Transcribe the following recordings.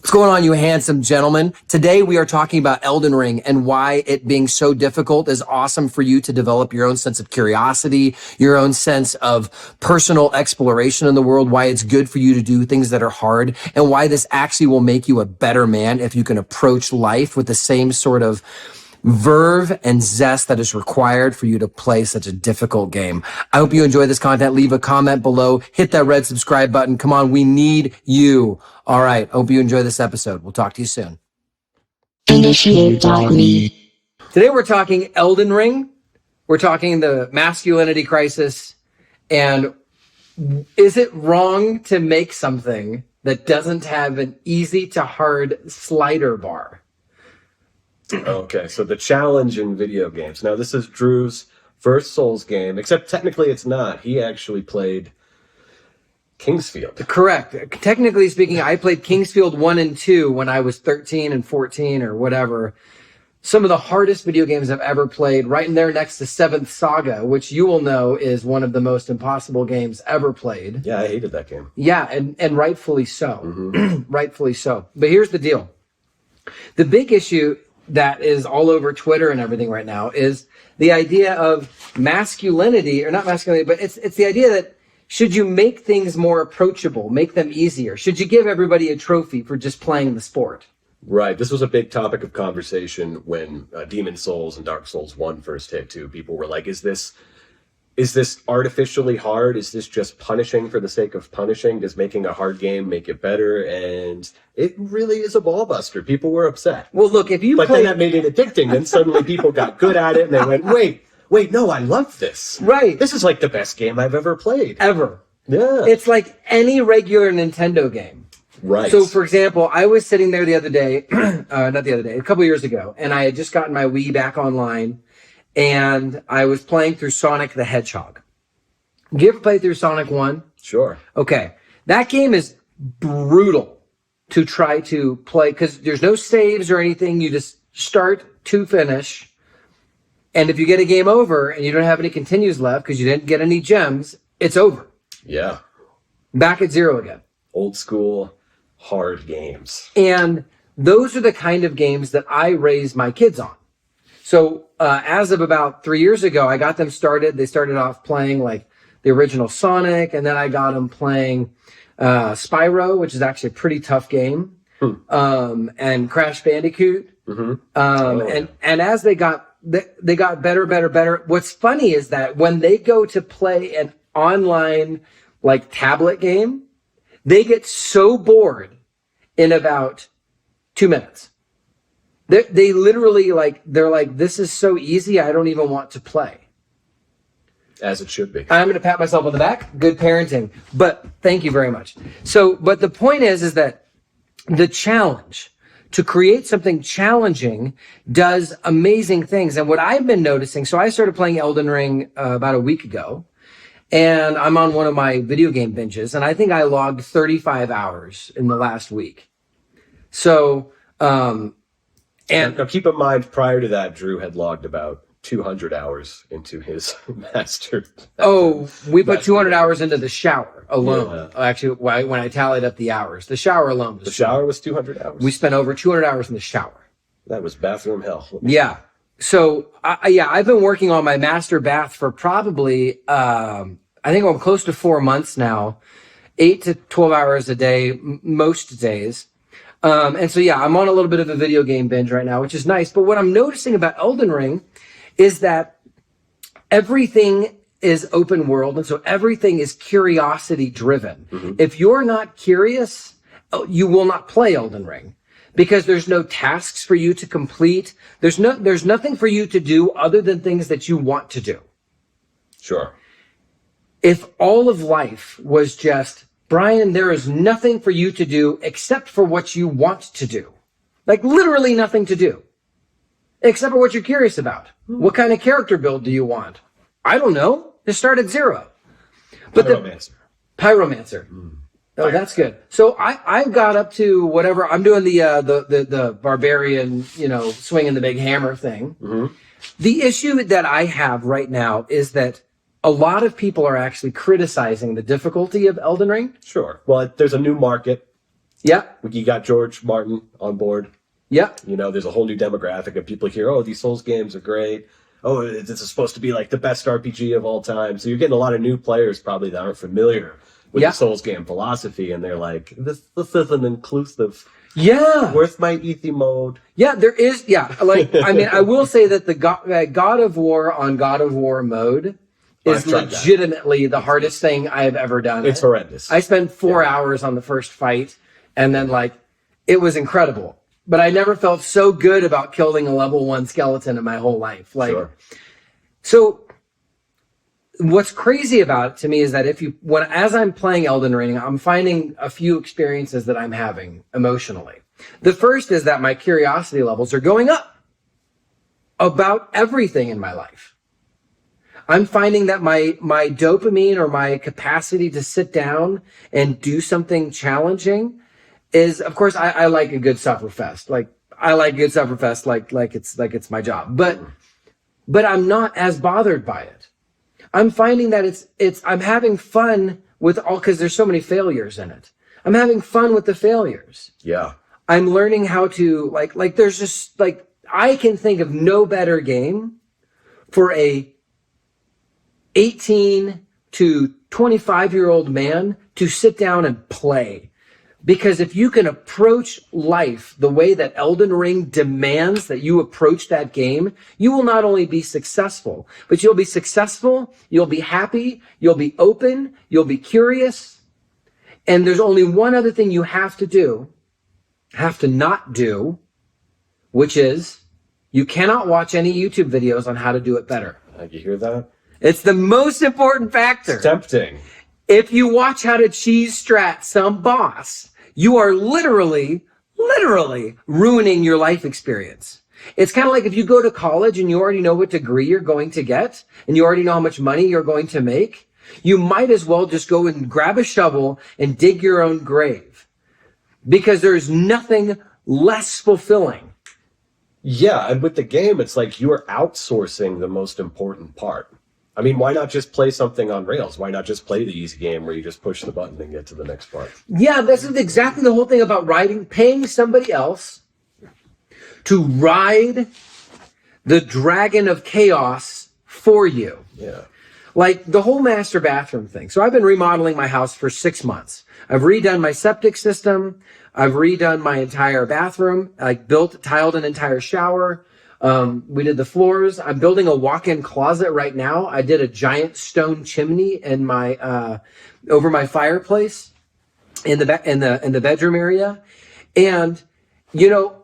What's going on, you handsome gentlemen? Today we are talking about Elden Ring and why it being so difficult is awesome for you to develop your own sense of curiosity, your own sense of personal exploration in the world, why it's good for you to do things that are hard, and why this actually will make you a better man if you can approach life with the same sort of verve and zest that is required for you to play such a difficult game. I hope you enjoy this content. Leave a comment below. Hit that red subscribe button. Come on, we need you. All right. Hope you enjoy this episode. We'll talk to you soon. Initiate.me. Today we're talking Elden Ring. We're talking the masculinity crisis. And is it wrong to make something that doesn't have an easy to hard slider bar? Okay, so the challenge in video games. Now, this is Drew's first Souls game, except technically it's not. He actually played Kingsfield. Correct. Technically speaking, I played Kingsfield 1 and 2 when I was 13 and 14 or whatever. Some of the hardest video games I've ever played, right in there next to Seventh Saga, which you will know is one of the most impossible games ever played. Yeah, I hated that game. Yeah, and rightfully so. Mm-hmm. Rightfully so. But here's the deal. The big issue that is all over Twitter and everything right now is the idea of masculinity, or not masculinity, but it's the idea that should you make things more approachable, make them easier? Should you give everybody a trophy for just playing the sport? Right. This was a big topic of conversation when Demon Souls and Dark Souls 1 first hit, too. People were like, is this artificially hard? Is this just punishing for the sake of punishing? Does making a hard game make it better? And it really is a ball buster. People were upset. Well, look, if you But then that made it addicting. Then suddenly people got good at it and they went, wait, no, I love this. Right. This is like the best game I've ever played. Ever. Yeah. It's like any regular Nintendo game. Right. So, for example, I was sitting there the other day, a couple years ago, and I had just gotten my Wii back online, and I was playing through Sonic the Hedgehog. Did you ever play through Sonic 1? Sure. Okay. That game is brutal to try to play because there's no saves or anything. You just start to finish. And if you get a game over and you don't have any continues left because you didn't get any gems, it's over. Yeah. Back at zero again. Old school, hard games. And those are the kind of games that I raise my kids on. So as of about 3 years ago, I got them started. They started off playing like the original Sonic, and then I got them playing Spyro, which is actually a pretty tough game, and Crash Bandicoot. Mm-hmm. And as they got better. What's funny is that when they go to play an online like tablet game, they get so bored in about 2 minutes. They literally they're like, this is so easy, I don't even want to play. As it should be. I'm going to pat myself on the back. Good parenting. But thank you very much. But the point is that the challenge to create something challenging does amazing things. And what I've been noticing, so I started playing Elden Ring about a week ago, and I'm on one of my video game binges, and I think I logged 35 hours in the last week. So, and now keep in mind, prior to that, Drew had logged about 200 hours into his master. Oh, we put 200 hours into the shower alone. Yeah. Actually, when I tallied up the hours, the shower alone was the shower was 200 hours. We spent over 200 hours in the shower. That was bathroom hell. Yeah. So, I've been working on my master bath for probably, I think I'm close to 4 months now, 8 to 12 hours a day, most days. And so, I'm on a little bit of a video game binge right now, which is nice. But what I'm noticing about Elden Ring is that everything is open world, and so everything is curiosity driven. Mm-hmm. If you're not curious, you will not play Elden Ring because there's no tasks for you to complete. There's nothing for you to do other than things that you want to do. Sure. If all of life was just, Brian, there is nothing for you to do except for what you want to do. Like literally nothing to do. Except for what you're curious about. What kind of character build do you want? I don't know. Just start at zero. But Pyromancer. Oh, that's good. So I've got up to whatever. I'm doing the barbarian, swinging the big hammer thing. Mm-hmm. The issue that I have right now is that a lot of people are actually criticizing the difficulty of Elden Ring. Sure. Well, there's a new market Yeah. You got George Martin on board. Yeah. You know, there's a whole new demographic of people here. Oh, these Souls games are great. Oh, this is supposed to be like the best RPG of all time. So you're getting a lot of new players probably that aren't familiar with the Souls game philosophy, and they're like, this isn't inclusive. Yeah. Where's my ethy mode? Yeah, there is. Yeah. Like, I mean, I will say that the God of War on God of War mode is legitimately the hardest thing I have ever done. It's horrendous. I spent 4 hours on the first fight, and then like, it was incredible. But I never felt so good about killing a level 1 skeleton in my whole life. Like, so what's crazy about it to me is that as I'm playing Elden Ring, I'm finding a few experiences that I'm having emotionally. The first is that my curiosity levels are going up about everything in my life. I'm finding that my dopamine, or my capacity to sit down and do something challenging, is, of course, I like a good sufferfest. Like, I like a good sufferfest like it's my job. But I'm not as bothered by it. I'm finding that I'm having fun with because there's so many failures in it. I'm having fun with the failures. Yeah. I'm learning how to like there's just like, I can think of no better game for a 18 to 25-year-old man to sit down and play. Because if you can approach life the way that Elden Ring demands that you approach that game, you will not only be successful, but you'll be successful, you'll be happy, you'll be open, you'll be curious. And there's only one other thing you have to not do, which is you cannot watch any YouTube videos on how to do it better. You hear that? It's the most important factor. It's tempting. If you watch how to cheese strat some boss, you are literally ruining your life experience. It's kind of like if you go to college and you already know what degree you're going to get, and you already know how much money you're going to make, you might as well just go and grab a shovel and dig your own grave. Because there's nothing less fulfilling. Yeah, and with the game, it's like you're outsourcing the most important part. I mean, why not just play something on rails? Why not just play the easy game where you just push the button and get to the next part? Yeah, this is exactly the whole thing about paying somebody else to ride the dragon of chaos for you. Yeah. Like the whole master bathroom thing. So I've been remodeling my house for 6 months. I've redone my septic system. I've redone my entire bathroom. I tiled an entire shower. We did the floors. I'm building a walk-in closet right now. I did a giant stone chimney in my over my fireplace in the bedroom area. And you know,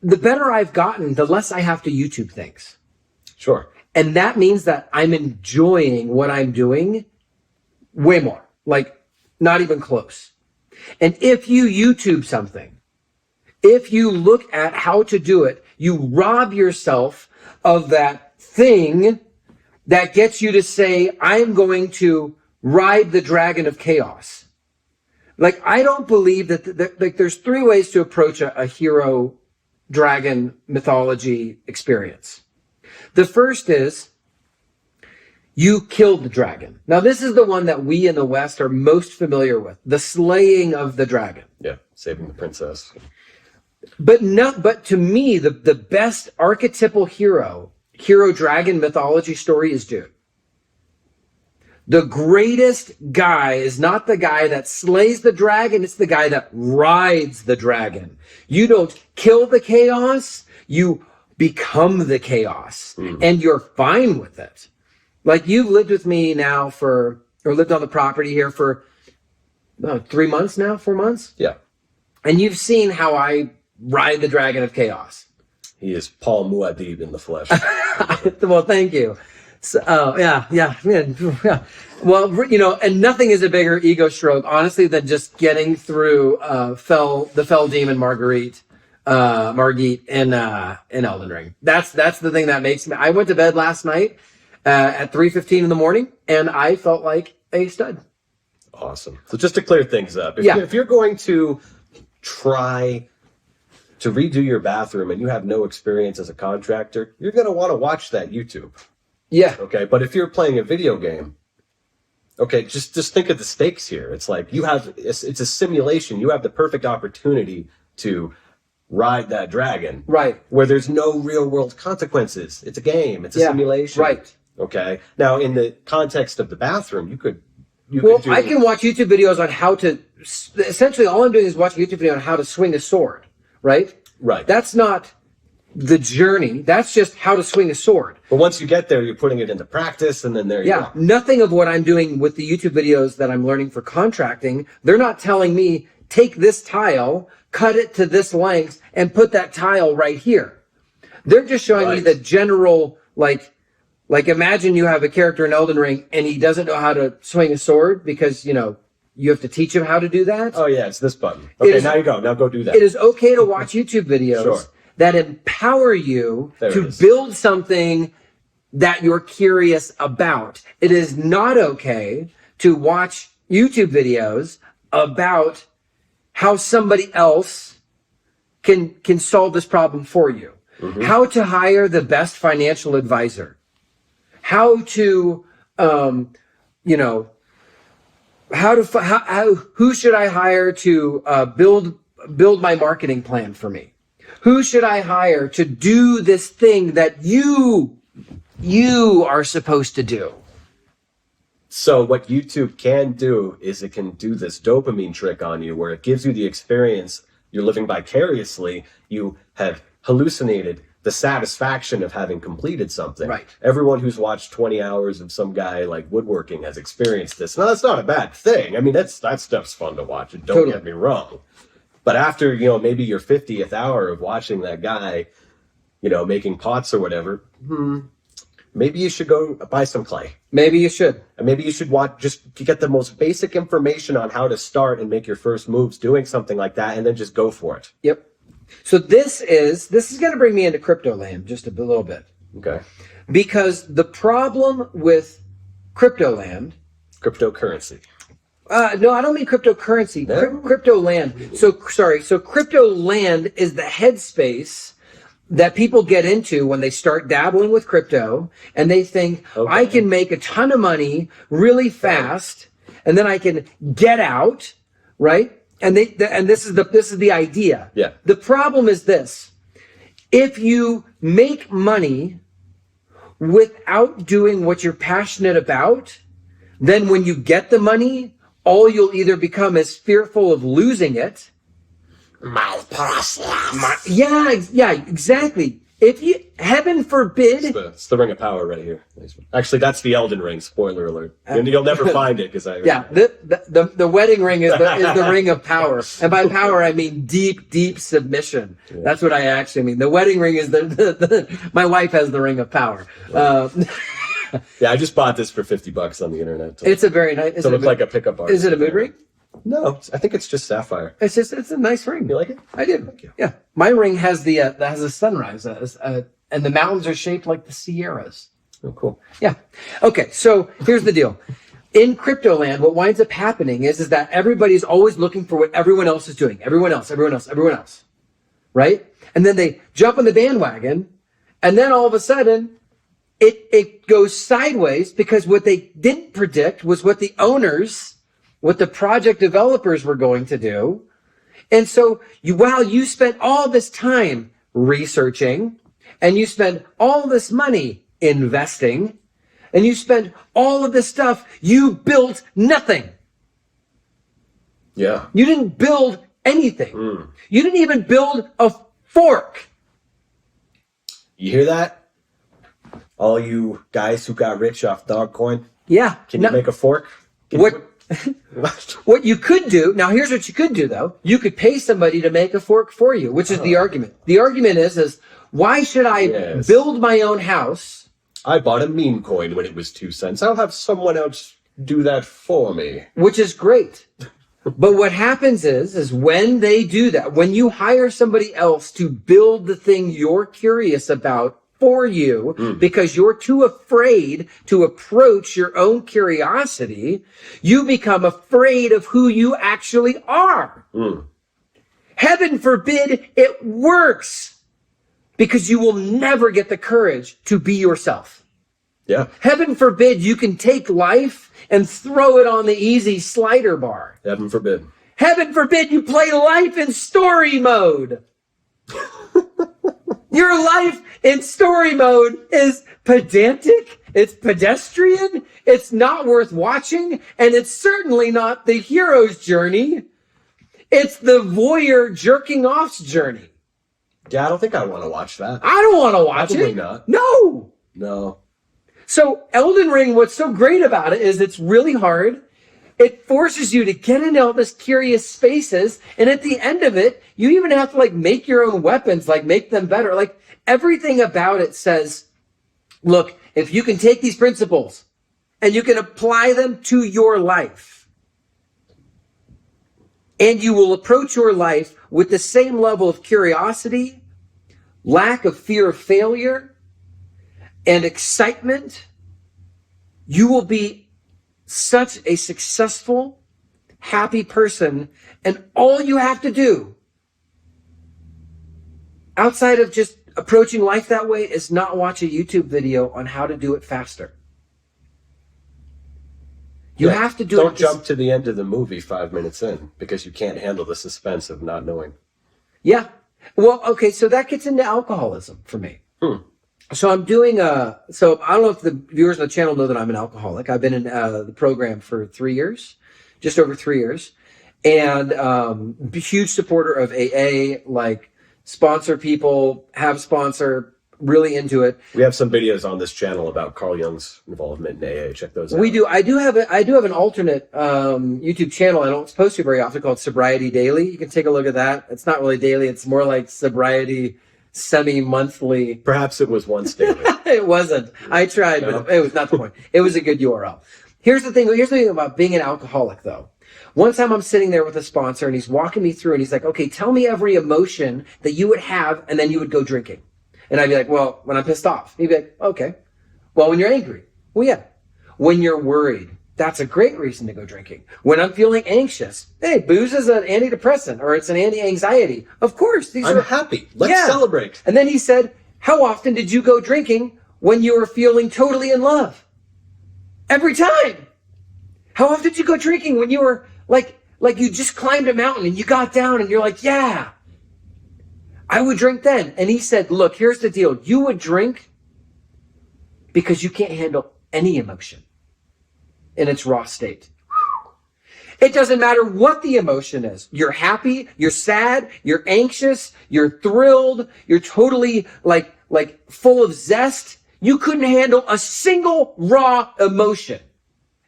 the better I've gotten, the less I have to YouTube things. Sure. And that means that I'm enjoying what I'm doing way more. Like, not even close. And if you YouTube something, if you look at how to do it, you rob yourself of that thing that gets you to say, I'm going to ride the dragon of chaos. Like, I don't believe that like there's 3 ways to approach a hero dragon mythology experience. The first is you killed the dragon. Now, this is the one that we in the West are most familiar with, the slaying of the dragon. Yeah, saving the princess. But to me, the best archetypal hero dragon mythology story is Dune. The greatest guy is not the guy that slays the dragon, it's the guy that rides the dragon. You don't kill the chaos, you become the chaos, and you're fine with it. Like, you've lived with me now lived on the property here for 3 months now, 4 months? Yeah. And you've seen how I ride the dragon of chaos. He is Paul Muad'Dib in the flesh. Well, thank you. So, yeah. Well, you know, and nothing is a bigger ego stroke, honestly, than just getting through the fell demon Margit in Elden Ring. That's the thing that makes me. I went to bed last night at 3:15 in the morning, and I felt like a stud. Awesome. So just to clear things up, if you're going to try to redo your bathroom and you have no experience as a contractor, you're going to want to watch that YouTube. Yeah. Okay. But if you're playing a video game, Okay, just think of the stakes here. It's like it's a simulation. You have the perfect opportunity to ride that dragon. Right. Where there's no real world consequences. It's a game. It's a simulation. Right. Okay. Now, in the context of the bathroom, you could I can watch YouTube videos on how to, essentially all I'm doing is watching a YouTube video on how to swing a sword, right? Right. That's not the journey. That's just how to swing a sword. But once you get there, you're putting it into practice, and then there you go. Nothing of what I'm doing with the YouTube videos that I'm learning for contracting, they're not telling me, take this tile, cut it to this length, and put that tile right here. They're just showing me the general, like imagine you have a character in Elden Ring and he doesn't know how to swing a sword because, you have to teach him how to do that. Oh yeah, it's this button. Okay, now you go. Now go do that. It is okay to watch YouTube videos that empower you to build something that you're curious about. It is not okay to watch YouTube videos about how somebody else can solve this problem for you. Mm-hmm. How to hire the best financial advisor. How to, who should I hire to build my marketing plan for me? Who should I hire to do this thing that you are supposed to do? So what YouTube can do is it can do this dopamine trick on you where it gives you the experience. You're living vicariously. You have hallucinated the satisfaction of having completed something. Right. Everyone who's watched 20 hours of some guy like woodworking has experienced this. Now, that's not a bad thing. I mean, that stuff's fun to watch. And don't get me wrong. But after, maybe your 50th hour of watching that guy, making pots or whatever, maybe you should go buy some clay. Maybe you should. And maybe you should just get the most basic information on how to start and make your first moves doing something like that, and then just go for it. Yep. So this is going to bring me into crypto land just a little bit. Okay. Because the problem with crypto land, cryptocurrency. No, I don't mean cryptocurrency. No? Crypto land. So crypto land is the headspace that people get into when they start dabbling with crypto and they think, I can make a ton of money really fast and then I can get out, right? And this is the idea. Yeah. The problem is this. If you make money without doing what you're passionate about, then when you get the money, all you'll either become is fearful of losing it. My process. Yeah, exactly. If you, heaven forbid. It's the Ring of Power right here. Actually, that's the Elden Ring. Spoiler alert. And you'll never find it because the wedding ring is the Ring of Power, and by power I mean deep submission. Yeah. That's what I actually mean. The wedding ring is my wife has the Ring of Power. Yeah, I just bought this for $50 on the internet. It's a very nice. To look like a pickup artist. Is it a mood ring? No, I think it's just sapphire. It's a nice ring. You like it? I do. Thank you. Yeah, my ring has a sunrise, and the mountains are shaped like the Sierras. Oh, cool. Yeah. Okay, so here's the deal. In crypto land, what winds up happening is that everybody's always looking for what everyone else is doing. Everyone else. Right? And then they jump on the bandwagon, and then all of a sudden, it goes sideways because what they didn't predict was what the project developers were going to do. And so while you spent all this time researching, and you spend all this money investing, and you spend all of this stuff, you built nothing. Yeah. You didn't build anything. You didn't even build a fork. You hear that? All you guys who got rich off Dogcoin? Yeah. Can you make a fork? What you could do, now here's what you could do though. You could pay somebody to make a fork for you, which is the argument. The argument is why should I build my own house? I bought a meme coin when it was 2 cents. I'll have someone else do that for me. Which is great. But what happens is when they do that, when you hire somebody else to build the thing you're curious about for you because you're too afraid to approach your own curiosity, you become afraid of who you actually are. Heaven forbid it works, because you will never get the courage to be yourself. Yeah. Heaven forbid you can take life and throw it on the easy slider bar. Heaven forbid. Heaven forbid you play life in story mode. Your life in story mode is pedantic, it's pedestrian, it's not worth watching, and it's certainly not the hero's journey. It's the voyeur jerking off's journey. Yeah, I don't think I want to watch that. I don't want to watch Probably it. not. No. No. So Elden Ring, what's so great about it is it's really hard. It forces you to get into all this curious spaces. And at the end of it, you even have to like make your own weapons, like make them better. Like everything about it says, look, if you can take these principles and you can apply them to your life, and you will approach your life with the same level of curiosity, lack of fear of failure, and excitement, you will be such a successful, happy person. And all you have to do outside of just approaching life that way is not watch a YouTube video on how to do it faster. You have to do it. Don't jump to the end of the movie 5 minutes in because you can't handle the suspense of not knowing. Yeah. Well, okay, so that gets into alcoholism for me. So I'm doing so I don't know if the viewers on the channel know that I'm an alcoholic. I've been in the program for 3 years, just over 3 years, and huge supporter of AA, like sponsor people, have sponsor, really into it. We have some videos on this channel about Carl Jung's involvement in AA. Check those out. We do. I do have an alternate YouTube channel I don't post to very often called Sobriety Daily. You can take a look at that. It's not really daily. It's more like sobriety semi-monthly. Perhaps it was once daily. It wasn't. I tried, but it was not the point. It was a good URL. Here's the thing about being an alcoholic, though. One time I'm sitting there with a sponsor, and he's walking me through, and he's like, okay, tell me every emotion that you would have, and then you would go drinking. And I'd be like, well, when I'm pissed off. He'd be like, okay. Well, when you're angry. Well, yeah. When you're worried. That's a great reason to go drinking. When I'm feeling anxious. Hey, booze is an antidepressant or it's an anti-anxiety. Of course. I'm happy. Let's celebrate. And then he said, how often did you go drinking when you were feeling totally in love? Every time. How often did you go drinking when you were like you just climbed a mountain and you got down and you're like, yeah. I would drink then. And he said, look, here's the deal. You would drink because you can't handle any emotion in its raw state. It doesn't matter what the emotion is. You're happy, you're sad, you're anxious, you're thrilled, you're totally like full of zest. You couldn't handle a single raw emotion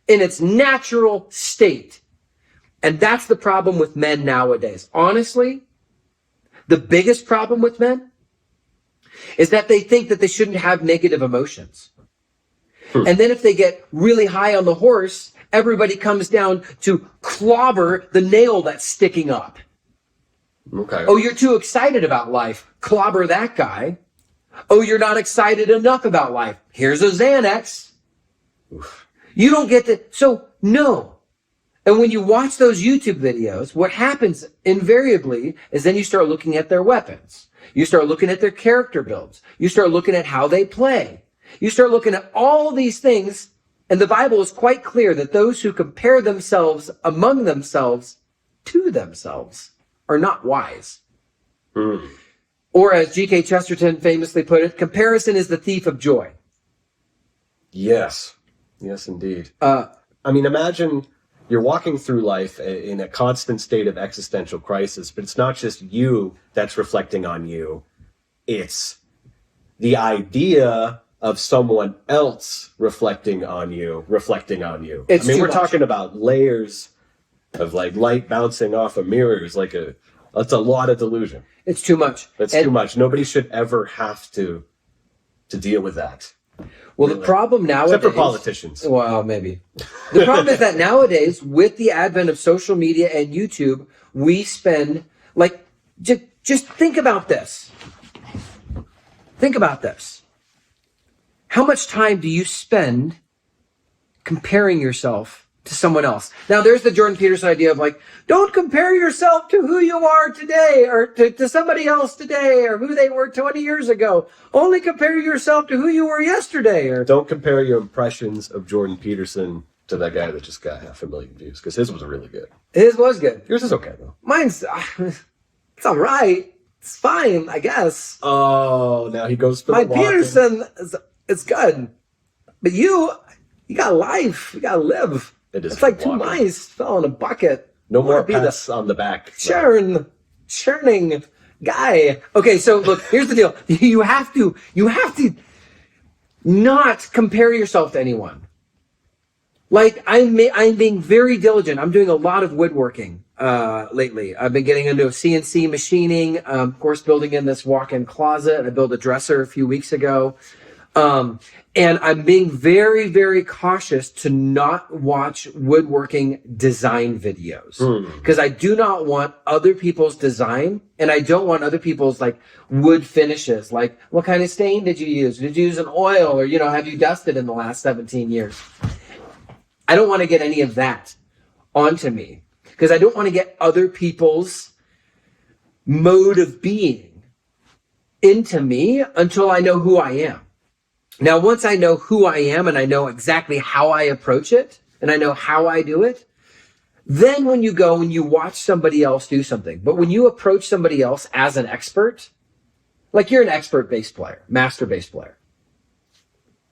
in its natural state. And that's the problem with men nowadays. Honestly, the biggest problem with men is that they think that they shouldn't have negative emotions. And then if they get really high on the horse, everybody comes down to clobber the nail that's sticking up. Okay. Oh, you're too excited about life. Clobber that guy. Oh, you're not excited enough about life. Here's a Xanax. Oof. You don't get the... So, no. And when you watch those YouTube videos, what happens invariably is then you start looking at their weapons. You start looking at their character builds. You start looking at how they play. You start looking at all these things, and the Bible is quite clear that those who compare themselves among themselves to themselves are not wise. Or as G.K. Chesterton famously put it, comparison is the thief of joy. Yes. Yes, indeed. I mean, imagine you're walking through life in a constant state of existential crisis, but it's not just you that's reflecting on you. It's the idea of someone else reflecting on you. It's I mean, too we're much. talking about layers of like light bouncing off of mirrors. That's a lot of delusion. It's too much. It's too much. Nobody should ever have to deal with that. Well, the problem nowadays... Except for politicians. Well, maybe. The problem is that nowadays, with the advent of social media and YouTube, we spend, just think about this. Think about this. How much time do you spend comparing yourself to someone else. Now, there's the Jordan Peterson idea of like, don't compare yourself to who you are today or to somebody else today or who they were 20 years ago. Only compare yourself to who you were yesterday. Or don't compare your impressions of Jordan Peterson to that guy that just got 500,000 views, because his was really good. His was good. Yours is okay, though. Mine's, it's all right. It's fine, I guess. Oh, now he goes for my the walking. Peterson, it's good. But you got life. You got to live. It's like two mice fell in a bucket. No more pats on the back. Churning guy. Okay, so look, here's the deal. You have to not compare yourself to anyone. Like I'm being very diligent. I'm doing a lot of woodworking lately. I've been getting into CNC machining. Of course, building in this walk-in closet. I built a dresser a few weeks ago. And I'm being very, very cautious to not watch woodworking design videos because I do not want other people's design, and I don't want other people's like wood finishes. Like, what kind of stain did you use? Did you use an oil, or have you dusted in the last 17 years? I don't want to get any of that onto me because I don't want to get other people's mode of being into me until I know who I am. Now, once I know who I am and I know exactly how I approach it and I know how I do it, then when you go and you watch somebody else do something, but when you approach somebody else as an expert, like you're an expert bass player, master bass player.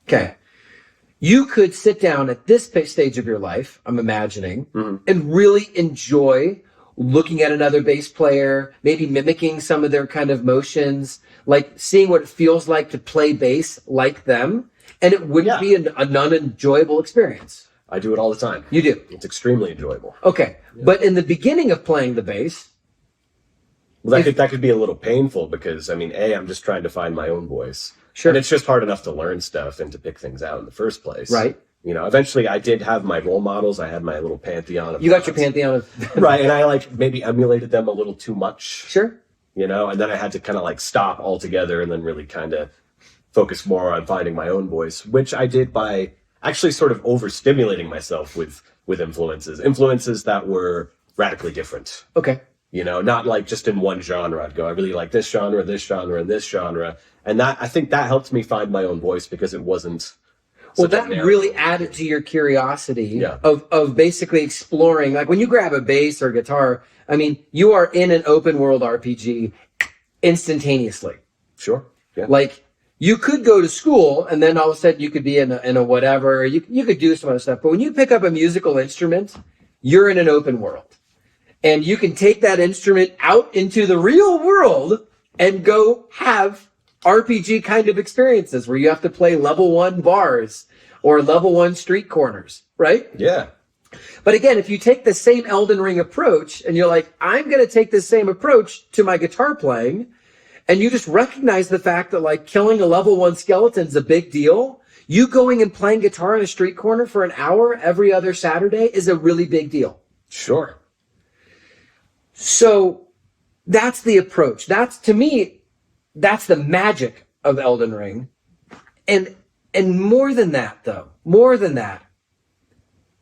Okay. You could sit down at this stage of your life, I'm imagining, and really enjoy looking at another bass player, maybe mimicking some of their kind of motions, like seeing what it feels like to play bass like them. And it wouldn't be a non-enjoyable experience. I do it all the time. You do? It's extremely enjoyable. Okay. Yeah. But in the beginning of playing the bass... Well, that could be a little painful because, I'm just trying to find my own voice. Sure. And it's just hard enough to learn stuff and to pick things out in the first place. Right. Eventually I did have my role models. I had my little pantheon of... You got your pantheon of... Right, and I maybe emulated them a little too much. Sure. And then I had to kind of stop altogether and then really kind of focus more on finding my own voice, which I did by actually sort of overstimulating myself with influences that were radically different. Okay. Not like just in one genre. I'd go, I really like this genre, and this genre. And I think that helped me find my own voice because it wasn't... Well, that really added to your curiosity of basically exploring. Like when you grab a bass or guitar, you are in an open world RPG instantaneously. Sure. Yeah. Like you could go to school and then all of a sudden you could be in a whatever. You could do some other stuff. But when you pick up a musical instrument, you're in an open world. And you can take that instrument out into the real world and go have RPG kind of experiences where you have to play level 1 bars or level 1 street corners, right? Yeah. But again, if you take the same Elden Ring approach and you're like, I'm going to take this same approach to my guitar playing, and you just recognize the fact that like killing a level 1 skeleton is a big deal, you going and playing guitar in a street corner for an hour every other Saturday is a really big deal. Sure. So that's the approach. To me, that's the magic of Elden Ring. And more than that,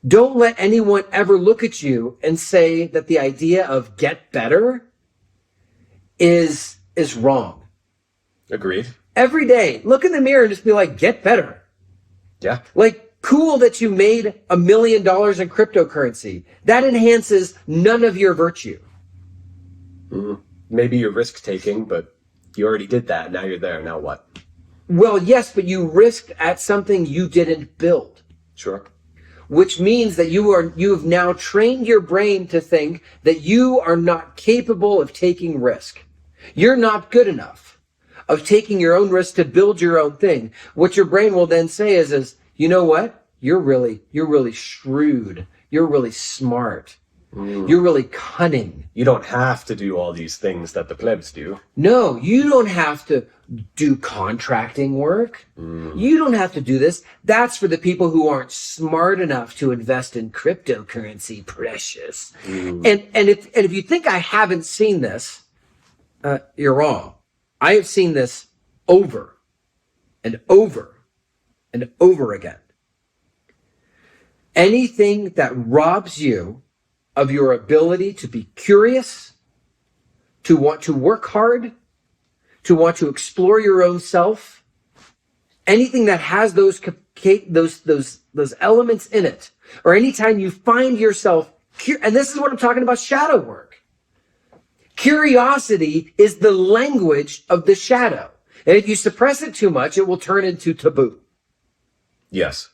don't let anyone ever look at you and say that the idea of get better is wrong. Agreed. Every day, look in the mirror and just be like, get better. Yeah. Like, cool that you made $1 million in cryptocurrency. That enhances none of your virtue. Maybe you're risk-taking, but you already did that. Now you're there. Now what? Well, yes, but you risked at something you didn't build. Sure. Which means that you have now trained your brain to think that you are not capable of taking risk. You're not good enough of taking your own risk to build your own thing. What your brain will then say is, you know what? You're really shrewd. You're really smart. You're really cunning. You don't have to do all these things that the plebs do. No, you don't have to do contracting work. You don't have to do this. That's for the people who aren't smart enough to invest in cryptocurrency, precious. And if you think I haven't seen this, you're wrong. I have seen this over and over and over again. Anything that robs you of your ability to be curious, to want to work hard, to want to explore your own self, anything that has those elements in it, or anytime you find yourself, and this is what I'm talking about, shadow work. Curiosity is the language of the shadow. And if you suppress it too much, it will turn into taboo. Yes.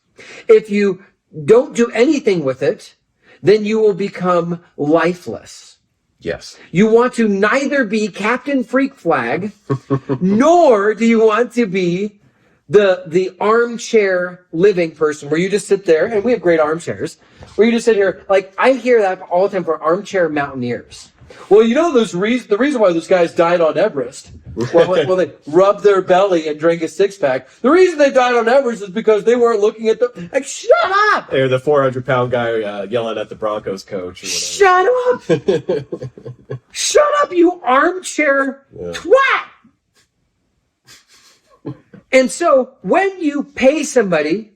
If you don't do anything with it, then you will become lifeless. Yes. You want to neither be Captain Freak Flag, nor do you want to be the armchair living person where you just sit there, and we have great armchairs, where you just sit here. Like, I hear that all the time for armchair mountaineers. Well, you know, the reason why those guys died on Everest, well, they rubbed their belly and drank a six-pack. The reason they died on Everest is because they weren't looking at the... Like, shut up! Or the 400-pound guy yelling at the Broncos coach. Shut up! Shut up, you armchair twat! And so, when you pay somebody,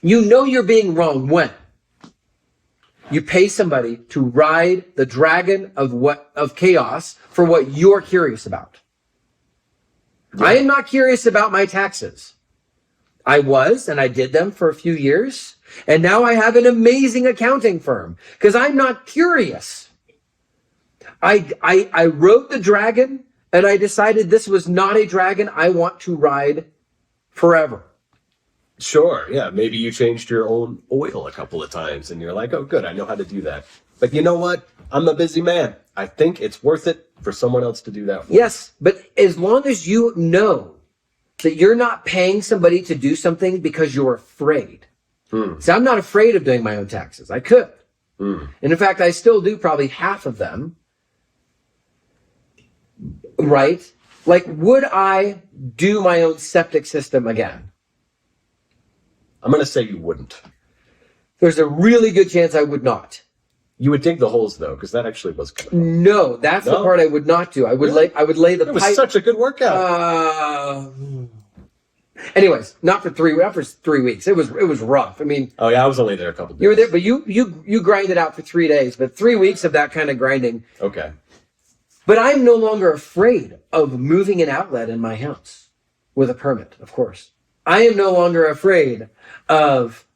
you know you're being wrong. When? You pay somebody to ride the dragon of chaos for what you're curious about. Yeah. I am not curious about my taxes. I was, and I did them for a few years. And now I have an amazing accounting firm because I'm not curious. I rode the dragon and I decided this was not a dragon I want to ride forever. Sure, yeah. Maybe you changed your own oil a couple of times and you're like, oh, good, I know how to do that. But you know what? I'm a busy man. I think it's worth it for someone else to do that for Yes, but as long as you know that you're not paying somebody to do something because you're afraid. See, I'm not afraid of doing my own taxes. I could. And in fact, I still do probably half of them. Right? Like, would I do my own septic system again? I'm going to say you wouldn't. There's a really good chance I would not. You would dig the holes, though, because that actually was kind of fun. No, that's the part I would not do. I would lay the pipe. It was such a good workout. Anyways, not for 3 weeks. It was rough. I mean, oh yeah, I was only there a couple of days. You were there, but you grinded out for 3 days, but 3 weeks of that kind of grinding. Okay. But I'm no longer afraid of moving an outlet in my house with a permit, of course. I am no longer afraid of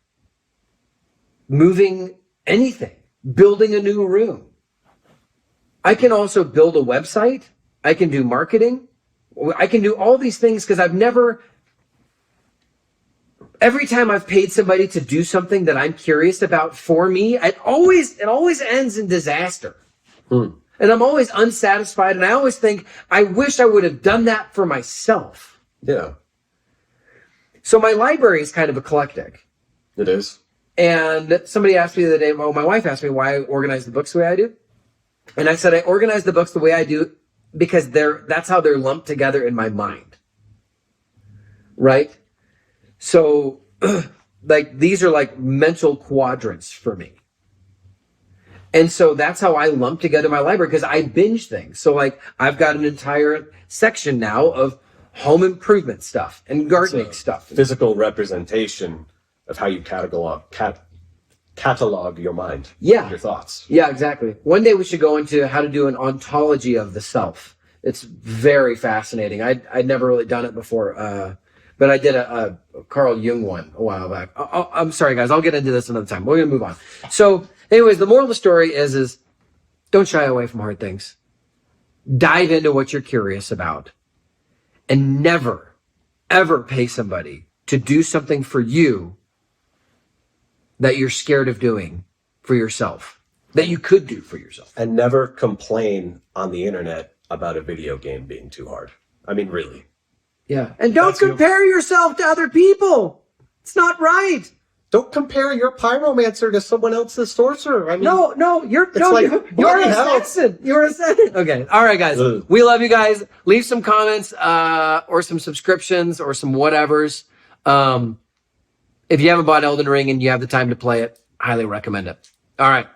moving anything, building a new room. I can also build a website. I can do marketing. I can do all these things because every time I've paid somebody to do something that I'm curious about for me, it always ends in disaster. And I'm always unsatisfied. And I always think, I wish I would have done that for myself. Yeah. So my library is kind of eclectic. It is. And somebody asked me the other day, well, my wife asked me why I organize the books the way I do. And I said, I organize the books the way I do because that's how they're lumped together in my mind. Right? So, like, these are like mental quadrants for me. And so that's how I lump together my library because I binge things. So, like, I've got an entire section now of home improvement stuff and gardening stuff. Physical representation of how you catalog your mind. Yeah. Your thoughts. Yeah, exactly. One day we should go into how to do an ontology of the self. It's very fascinating. I'd never really done it before, but I did a Carl Jung one a while back. I'm sorry, guys. I'll get into this another time. We're going to move on. So, anyways, the moral of the story is don't shy away from hard things. Dive into what you're curious about. And never, ever pay somebody to do something for you that you're scared of doing for yourself, that you could do for yourself. And never complain on the internet about a video game being too hard. I mean, really. Yeah. And don't compare yourself to other people. It's not right. Don't compare your pyromancer to someone else's sorcerer. I mean, you're an assassin. You're an assassin. Okay. All right, guys. We love you guys. Leave some comments, or some subscriptions or some whatevers. If you haven't bought Elden Ring and you have the time to play it, highly recommend it. All right.